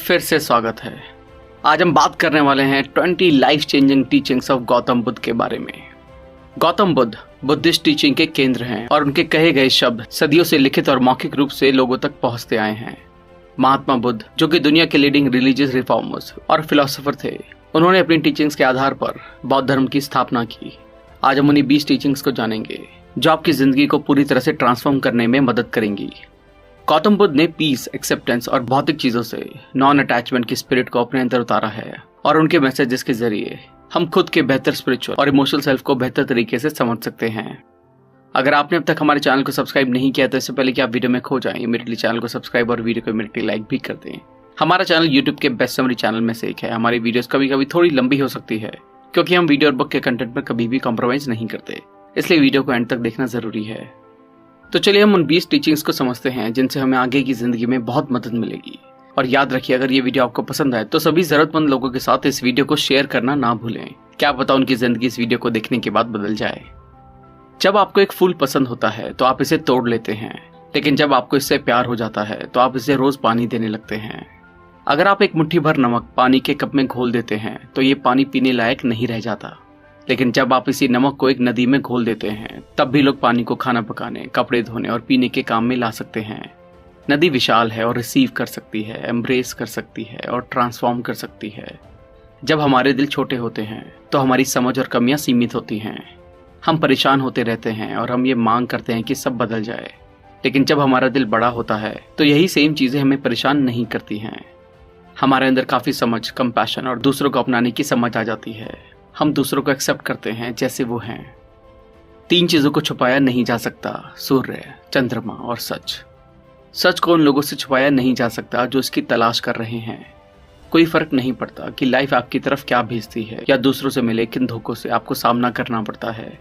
फिर से स्वागत है। आज हम बात करने वाले हैं 20 life changing teachings of Gautam Buddha के बारे में। गौतम बुद्ध बुद्धिस्ट टीचिंग के केंद्र हैं और उनके कहे गए शब्द सदियों से लिखित और मौखिक रूप से लोगों तक पहुंचते आए हैं। महात्मा बुद्ध, जो कि दुनिया के लीडिंग रिलीजियस रिफॉर्मर्स और फिलोसोफर थे, उन्होंने अपनी टीचिंग्स के आधार पर बौद्ध धर्म की स्थापना की। आज हम उन्हीं 20 टीचिंग्स को जानेंगे जो आपकी जिंदगी को पूरी तरह से ट्रांसफॉर्म करने में मदद करेंगी। गौतम बुद्ध ने पीस, एक्सेप्टेंस और भौतिक चीजों से नॉन अटैचमेंट की स्पिरिट को अपने अंदर उतारा है और उनके मैसेजेस के जरिए हम खुद के बेहतर स्पिरिचुअल और इमोशनल सेल्फ को बेहतर तरीके से समझ सकते हैं। अगर आपने अब तक हमारे चैनल को सब्सक्राइब नहीं किया तो इससे पहले कि आप वीडियो में खो जाएं, इमीडिएटली चैनल को सब्सक्राइब और वीडियो को इमीडिएटली लाइक भी कर दें। हमारा चैनल यूट्यूब के बेस्ट समरी चैनल में से एक है। हमारी वीडियोस कभी कभी थोड़ी लंबी हो सकती है क्योंकि हम वीडियो और बुक के कंटेंट पर कभी भी कॉम्प्रोमाइज नहीं करते, इसलिए वीडियो को एंड तक देखना जरूरी है। तो चलिए हम उन 20 टीचिंग्स को समझते हैं जिनसे हमें आगे की जिंदगी में बहुत मदद मिलेगी। और याद रखिए, अगर ये वीडियो आपको पसंद आए तो सभी जरूरतमंद लोगों के साथ इस वीडियो को शेयर करना ना भूलें। क्या पता उनकी जिंदगी इस वीडियो को देखने के बाद बदल जाए। जब आपको एक फूल पसंद होता है तो आप इसे तोड़ लेते हैं, लेकिन जब आपको इससे प्यार हो जाता है तो आप इसे रोज पानी देने लगते हैं। अगर आप एक मुट्ठी भर नमक पानी के कप में घोल देते हैं तो ये पानी पीने लायक नहीं रह जाता, लेकिन जब आप इसी नमक को एक नदी में घोल देते हैं तब भी लोग पानी को खाना पकाने, कपड़े धोने और पीने के काम में ला सकते हैं। नदी विशाल है और रिसीव कर सकती है, एम्ब्रेस कर सकती है और ट्रांसफॉर्म कर सकती है। जब हमारे दिल छोटे होते हैं तो हमारी समझ और कमियां सीमित होती हैं। हम परेशान होते रहते हैं और हम ये मांग करते हैं कि सब बदल जाए, लेकिन जब हमारा दिल बड़ा होता है तो यही सेम चीजें हमें परेशान नहीं करती हैं। हमारे अंदर काफी समझ, कंपैशन और दूसरों को अपनाने की समझ आ जाती है। हम दूसरों को एक्सेप्ट करते हैं जैसे वो हैं। 3 चीजों को छुपाया नहीं जा सकता: सूर्य, चंद्रमा और सच। सच को उन लोगों से छुपाया नहीं जा सकता जो इसकी तलाश कर रहे हैं। कोई फर्क नहीं पड़ता कि लाइफ आपकी तरफ क्या भेजती है या दूसरों से मिले किन धोखों से आपको सामना करना पड़ता है।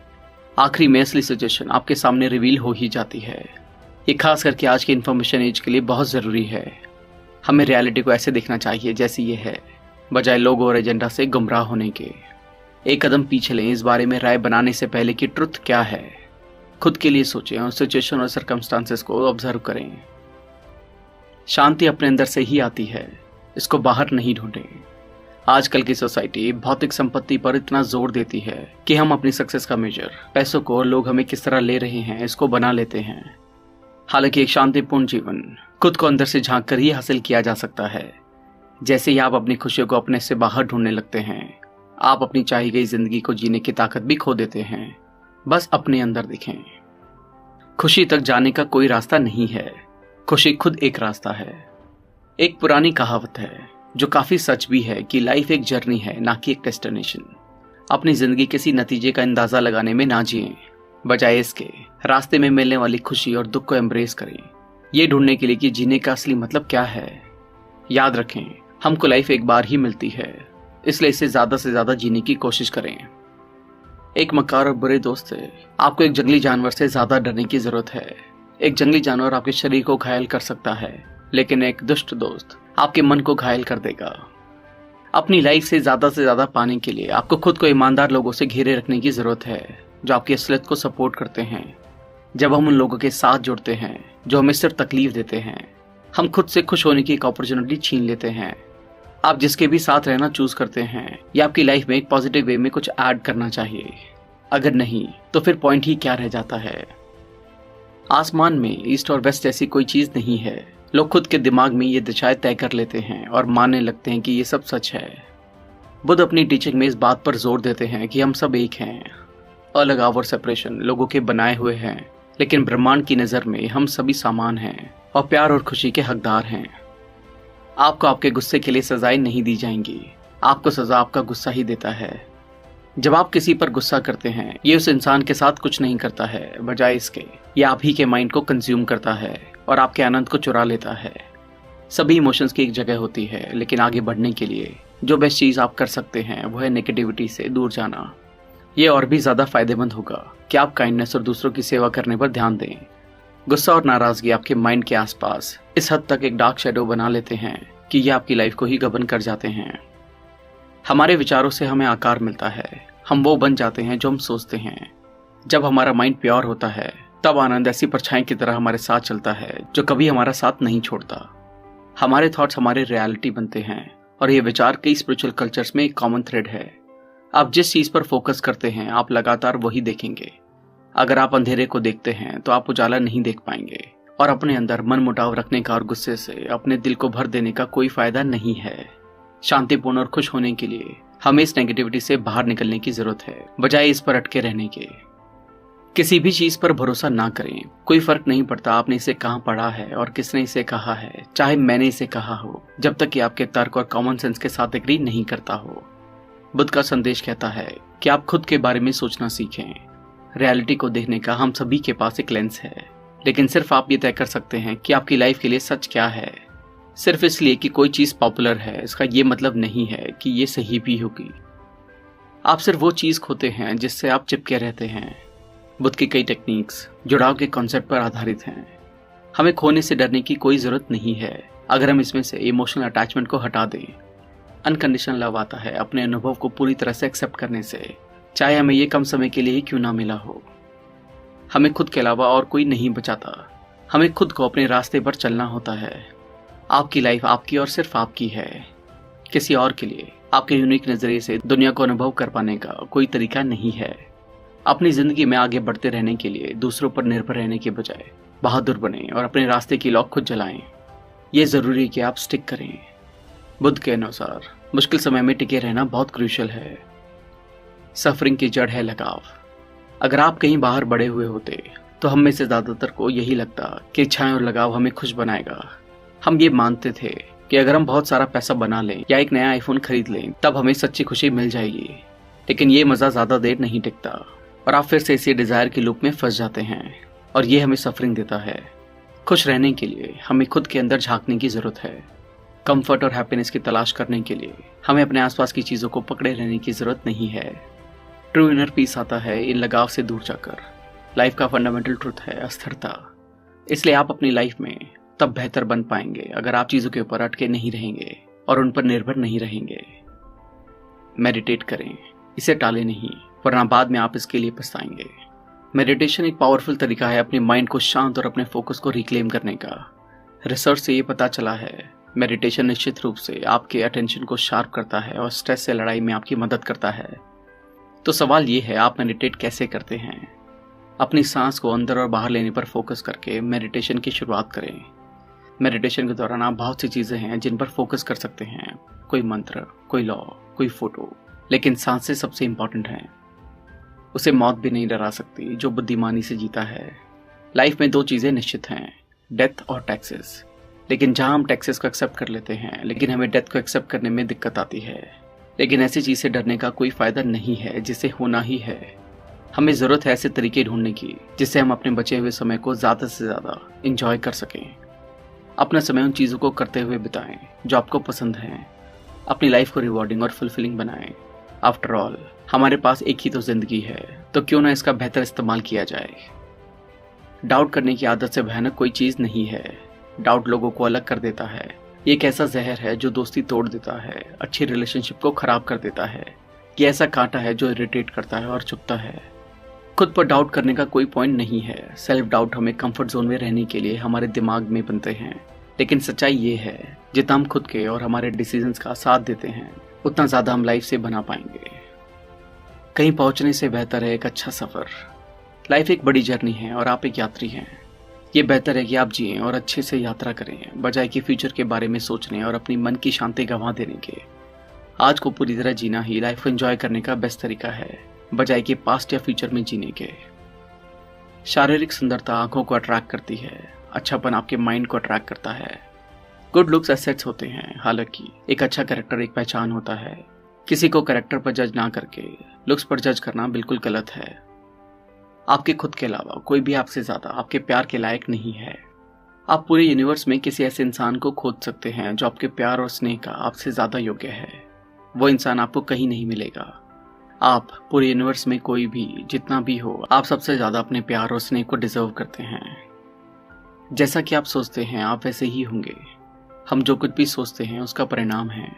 आखिरी में असली सजेशन आपके सामने रिवील हो ही जाती है। ये खास करके आज के इन्फॉर्मेशन एज के लिए बहुत जरूरी है। हमें रियलिटी को ऐसे देखना चाहिए जैसी ये है, बजाय लोगों और एजेंडा से गुमराह होने के। एक कदम पीछे लें इस बारे में राय बनाने से पहले कि ट्रुथ क्या है। खुद के लिए सोचें और सिचुएशन और सर्कमस्टांसेस को ऑब्जर्व करें। शांति अपने अंदर से ही आती है, इसको बाहर नहीं ढूंढें। आजकल की सोसाइटी भौतिक संपत्ति पर इतना जोर देती है कि हम अपनी सक्सेस का मेजर पैसों को और लोग हमें किस तरह ले रहे हैं इसको बना लेते हैं। हालांकि एक शांतिपूर्ण जीवन खुद को अंदर से झांक कर ही हासिल किया जा सकता है। जैसे ही आप अपनी खुशियों को अपने से बाहर ढूंढने लगते हैं, आप अपनी चाही गई जिंदगी को जीने की ताकत भी खो देते हैं। बस अपने अंदर देखें। खुशी तक जाने का कोई रास्ता नहीं है, खुशी खुद एक रास्ता है। एक पुरानी कहावत है जो काफी सच भी है कि लाइफ एक जर्नी है, ना कि एक डेस्टिनेशन। अपनी जिंदगी किसी नतीजे का अंदाजा लगाने में ना जिएं, बजाय इसके रास्ते में मिलने वाली खुशी और दुख को एम्ब्रेस करें, ये ढूंढने के लिए कि जीने का असली मतलब क्या है। याद रखें, हमको लाइफ एक बार ही मिलती है, इसलिए इसे ज्यादा से ज्यादा जीने की कोशिश करें। एक मक्कार और बुरे दोस्त से आपको एक जंगली जानवर से ज्यादा डरने की जरूरत है। एक जंगली जानवर आपके शरीर को घायल कर सकता है, लेकिन एक दुष्ट दोस्त आपके मन को घायल कर देगा। अपनी लाइफ से ज्यादा पाने के लिए आपको खुद को ईमानदार लोगों से घेरे रखने की जरूरत है जो आपकी असलियत को सपोर्ट करते हैं। जब हम उन लोगों के साथ जुड़ते हैं जो हमें सिर्फ तकलीफ देते हैं, हम खुद से खुश होने की एक अपॉर्चुनिटी छीन लेते हैं। आप जिसके भी साथ रहना चूज करते हैं, या आपकी लाइफ में एक पॉजिटिव वे में कुछ ऐड करना चाहिए। अगर नहीं तो फिर पॉइंट ही क्या रह जाता है। आसमान में ईस्ट और वेस्ट जैसी कोई चीज नहीं है। लोग खुद के दिमाग में ये दिशाएं तय कर लेते हैं और मानने लगते हैं कि ये सब सच है। बुद्ध अपनी टीचिंग में इस बात पर जोर देते हैं कि हम सब एक हैं। अलगाव और सेपरेशन लोगों के बनाए हुए हैं, लेकिन ब्रह्मांड की नजर में हम सभी समान हैं और प्यार और खुशी के हकदार हैं। आपको आपके गुस्से के लिए सजाएं नहीं दी जाएंगी, आपको सजा आपका गुस्सा ही देता है। जब आप किसी पर गुस्सा करते हैं, ये उस इंसान के साथ कुछ नहीं करता है, बजाय इसके ये आप ही के माइंड को कंज्यूम करता है और आपके आनंद को चुरा लेता है। सभी इमोशंस की एक जगह होती है, लेकिन आगे बढ़ने के लिए जो बेस्ट चीज आप कर सकते हैं वो है नेगेटिविटी से दूर जाना। ये और भी ज्यादा फायदेमंद होगा कि आप काइंडनेस और दूसरों की सेवा करने पर ध्यान दें। गुस्सा और नाराजगी आपके माइंड के आसपास इस हद तक एक डार्क शेडो बना लेते हैं कि ये आपकी लाइफ को ही गबन कर जाते हैं। हमारे विचारों से हमें आकार मिलता है, हम वो बन जाते हैं जो हम सोचते हैं। जब हमारा माइंड प्योर होता है तब आनंद ऐसी परछाई की तरह हमारे साथ चलता है जो कभी हमारा साथ नहीं छोड़ता। हमारे थॉट्स हमारे रियलिटी बनते हैं और ये विचार कई स्पिरिचुअल कल्चर्स में एक कॉमन थ्रेड है। आप जिस चीज पर फोकस करते हैं आप लगातार वही देखेंगे। अगर आप अंधेरे को देखते हैं तो आप उजाला नहीं देख पाएंगे और अपने अंदर मन मुटाव रखने का और गुस्से से अपने दिल को भर देने का कोई फायदा नहीं है। शांतिपूर्ण और खुश होने के लिए हमें इस नेगेटिविटी से बाहर निकलने की जरूरत है, बजाय इस पर अटके रहने के। किसी भी चीज पर भरोसा ना करें। कोई फर्क नहीं पड़ता आपने इसे कहाँ पढ़ा है और किसने इसे कहा है, चाहे मैंने इसे कहा हो, जब तक कि आपके तर्क और कॉमन सेंस के साथ एग्री नहीं करता हो। बुद्ध का संदेश कहता है कि आप खुद के बारे में सोचना सीखें। रियलिटी को देखने का हम सभी के पास एक लेंस है, लेकिन सिर्फ आप ये तय कर सकते हैं कि आपकी लाइफ के लिए सच क्या है। सिर्फ इसलिए कि कोई चीज पॉपुलर है इसका ये मतलब नहीं है कि ये सही भी होगी। आप सिर्फ वो चीज खोते हैं जिससे आप चिपके रहते हैं। बुद्ध की कई टेक्निक्स जुड़ाव के कॉन्सेप्ट पर आधारित हैं। हमें खोने से डरने की कोई जरूरत नहीं है अगर हम इसमें से इमोशनल अटैचमेंट को हटा दें। अनकंडीशनल लव आता है अपने अनुभव को पूरी तरह से एक्सेप्ट करने से, चाहे हमें ये कम समय के लिए ही क्यों ना मिला हो। हमें खुद के अलावा और कोई नहीं बचाता। हमें खुद को अपने रास्ते पर चलना होता है। आपकी लाइफ आपकी और सिर्फ आपकी है। किसी और के लिए आपके यूनिक नजरिए से दुनिया को अनुभव कर पाने का कोई तरीका नहीं है। अपनी जिंदगी में आगे बढ़ते रहने के लिए दूसरों पर निर्भर रहने के बजाय बहादुर बने और अपने रास्ते की लॉक खुद जलाएं। ये जरूरी है कि आप स्टिक करें। बुद्ध के अनुसार मुश्किल समय में टिके रहना बहुत क्रूशियल है। सफरिंग की जड़ है लगाव। अगर आप कहीं बाहर बड़े हुए होते तो हम में से ज्यादातर को यही लगता कि इच्छाएं और लगाव हमें खुश बनाएगा। हम ये मानते थे कि अगर हम बहुत सारा पैसा बना लें या एक नया आईफोन खरीद लें तब हमें सच्ची खुशी मिल जाएगी। लेकिन ये मजा ज्यादा देर नहीं टिकता और आप फिर से इसी डिजायर के लूप में फंस जाते हैं और ये हमें सफरिंग देता है। खुश रहने के लिए हमें खुद के अंदर झांकने की जरूरत है। कंफर्ट और हैप्पीनेस की तलाश करने के लिए हमें अपने आसपास की चीजों को पकड़े रहने की जरूरत नहीं है। ट्रू इनर पीस आता है इन लगाव से दूर जाकर। लाइफ का फंडामेंटल ट्रुथ है अस्थिरता। इसलिए आप अपनी लाइफ में तब बेहतर बन पाएंगे अगर आप चीजों के ऊपर अटके नहीं रहेंगे और उन पर निर्भर नहीं रहेंगे। मेडिटेट करें, इसे टालें नहीं, वरना बाद में आप इसके लिए पछताएंगे। मेडिटेशन एक पावरफुल तरीका है अपने माइंड को शांत और अपने फोकस को रिक्लेम करने का। रिसर्च से ये पता चला है मेडिटेशन निश्चित रूप से आपके अटेंशन को शार्प करता है और स्ट्रेस से लड़ाई में आपकी मदद करता है। तो सवाल ये है, आप मेडिटेट कैसे करते हैं? अपनी सांस को अंदर और बाहर लेने पर फोकस करके मेडिटेशन की शुरुआत करें। मेडिटेशन के दौरान आप बहुत सी चीजें हैं जिन पर फोकस कर सकते हैं। कोई मंत्र, कोई लॉ, कोई फोटो, लेकिन सांसें सबसे इंपॉर्टेंट हैं। उसे मौत भी नहीं डरा सकती जो बुद्धिमानी से जीता है। लाइफ में दो चीजें निश्चित हैं, डेथ और टैक्सेस। लेकिन जहां हम टैक्सेस को एक्सेप्ट कर लेते हैं लेकिन हमें डेथ को एक्सेप्ट करने में दिक्कत आती है। लेकिन ऐसी चीज से डरने का कोई फायदा नहीं है जिसे होना ही है। हमें जरूरत है ऐसे तरीके ढूंढने की जिससे हम अपने बचे हुए समय को ज्यादा से ज्यादा इंजॉय कर सकें। अपना समय उन चीजों को करते हुए बिताएं जो आपको पसंद है। अपनी लाइफ को रिवॉर्डिंग और फुलफिलिंग बनाएं। आफ्टर ऑल हमारे पास एक ही तो जिंदगी है, तो क्यों ना इसका बेहतर इस्तेमाल किया जाए। डाउट करने की आदत से भयानक कोई चीज नहीं है। डाउट लोगों को अलग कर देता है। ये एक ऐसा जहर है जो दोस्ती तोड़ देता है, अच्छी रिलेशनशिप को खराब कर देता है। ये ऐसा कांटा है जो इरिटेट करता है और चुभता है। खुद पर डाउट करने का कोई पॉइंट नहीं है। सेल्फ डाउट हमें कंफर्ट जोन में रहने के लिए हमारे दिमाग में बनते हैं। लेकिन सच्चाई ये है, जितना हम खुद के और हमारे डिसीजंस का साथ देते हैं उतना ज्यादा हम लाइफ से बना पाएंगे। कहीं पहुंचने से बेहतर है एक अच्छा सफर। लाइफ एक बड़ी जर्नी है और आप एक यात्री हैं। ये बेहतर है कि आप जिएं और अच्छे से यात्रा करें, बजाय कि फ्यूचर के बारे में सोचने और अपनी मन की शांति गंवा देने के। आज को पूरी तरह जीना ही लाइफ को एंजॉय करने का बेस्ट तरीका है, बजाय कि पास्ट या फ्यूचर में जीने के। शारीरिक सुंदरता आंखों को अट्रैक्ट करती है, अच्छापन आपके माइंड को अट्रैक्ट करता है। गुड लुक्स एसेट्स होते हैं, हालांकि एक अच्छा कैरेक्टर एक पहचान होता है। किसी को कैरेक्टर पर जज ना करके लुक्स पर जज करना बिल्कुल गलत है। आपके खुद के अलावा कोई भी आपसे ज्यादा आपके प्यार के लायक नहीं है। आप पूरे यूनिवर्स में किसी ऐसे इंसान को खोज सकते हैं जो आपके प्यार और स्नेह का आपसे ज्यादा योग्य है। वो इंसान आपको कहीं नहीं मिलेगा। आप पूरे यूनिवर्स में कोई भी जितना भी हो, आप सबसे ज्यादा अपने प्यार और स्नेह को डिजर्व करते हैं। जैसा कि आप सोचते हैं आप वैसे ही होंगे। हम जो कुछ भी सोचते हैं उसका परिणाम है।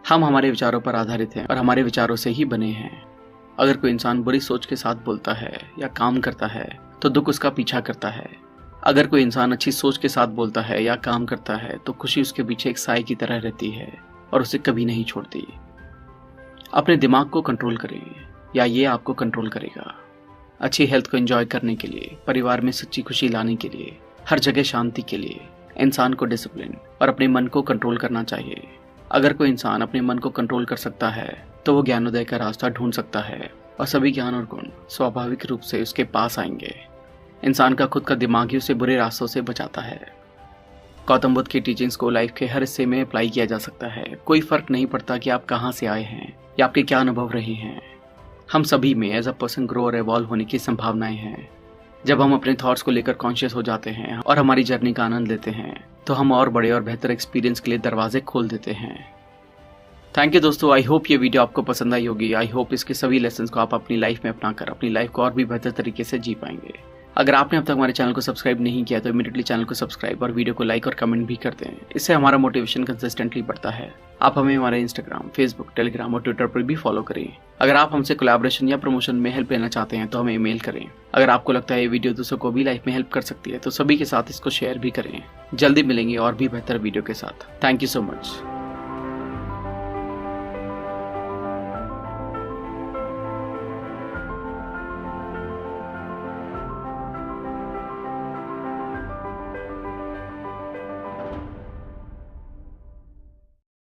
हम हमारे विचारों पर आधारित हैं और हमारे विचारों से ही बने हैं। अगर कोई इंसान बुरी सोच के साथ बोलता है या काम करता है तो दुख उसका पीछा करता है। अगर कोई इंसान अच्छी सोच के साथ बोलता है या काम करता है तो खुशी उसके पीछे एक साए की तरह रहती है और उसे कभी नहीं छोड़ती। अपने दिमाग को कंट्रोल करें या ये आपको कंट्रोल करेगा। अच्छी हेल्थ को एंजॉय करने के लिए, परिवार में सच्ची खुशी लाने के लिए, हर जगह शांति के लिए इंसान को डिसिप्लिन और अपने मन को कंट्रोल करना चाहिए। अगर कोई इंसान अपने मन को कंट्रोल कर सकता है तो वो ज्ञानोदय का रास्ता ढूंढ सकता है और सभी ज्ञान और गुण स्वाभाविक रूप से उसके पास आएंगे। इंसान का खुद का दिमाग ही उसे बुरे रास्तों से बचाता है। गौतम बुद्ध की टीचिंग्स को लाइफ के हर हिस्से में अप्लाई किया जा सकता है। कोई फर्क नहीं पड़ता कि आप कहाँ से आए हैं या आपके क्या अनुभव रहे हैं। हम सभी में एज अ पर्सन ग्रो और एवॉल्व होने की संभावनाएं हैं। जब हम अपने थॉट्स को लेकर कॉन्शियस हो जाते हैं और हमारी जर्नी का आनंद लेते हैं तो हम और बड़े और बेहतर एक्सपीरियंस के लिए दरवाजे खोल देते हैं। थैंक यू दोस्तों, आई होप ये वीडियो आपको पसंद आई होगी। आई होप इसके सभी लेसन्स को आप अपनी लाइफ में अपनाकर अपनी लाइफ को और भी बेहतर तरीके से जी पाएंगे। अगर आपने अब तक हमारे चैनल को सब्सक्राइब नहीं किया तो इमीडिएटली चैनल को सब्सक्राइब और वीडियो को लाइक और कमेंट भी करते हैं। इससे हमारा मोटिवेशन कंसिस्टेंटली बढ़ता है। आप हमें हमारे इंस्टाग्राम, फेसबुक, टेलीग्राम और ट्विटर पर भी फॉलो करें। अगर आप हमसे कोलैबोरेशन या प्रमोशन में हेल्प लेना चाहते हैं तो हमें ईमेल करें। अगर आपको लगता है ये वीडियो दूसरों को भी लाइफ में हेल्प कर सकती है तो सभी के साथ इसको शेयर भी करें। जल्दी मिलेंगे और भी बेहतर वीडियो के साथ। Thank you so much.